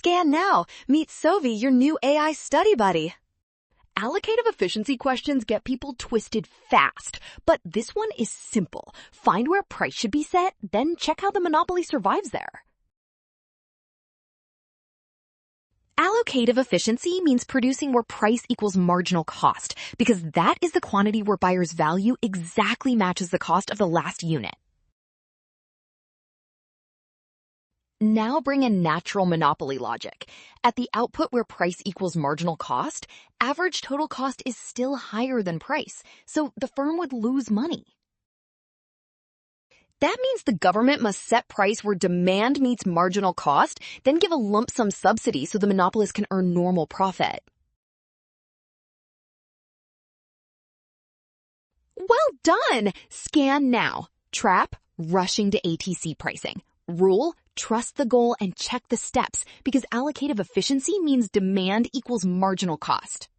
Scan now. Meet Sovi, your new AI study buddy. Allocative efficiency questions get people twisted fast, but this one is simple. Find where price should be set, then check how the monopoly survives there. Allocative efficiency means producing where price equals marginal cost, because that is the quantity where buyers' value exactly matches the cost of the last unit. Now bring in natural monopoly logic. At the output where price equals marginal cost, average total cost is still higher than price, so the firm would lose money. That means the government must set price where demand meets marginal cost, then give a lump sum subsidy so the monopolist can earn normal profit. Well done! Scan now. Trap, rushing to ATC pricing. Rule, trust the goal and check the steps, because allocative efficiency means demand equals marginal cost.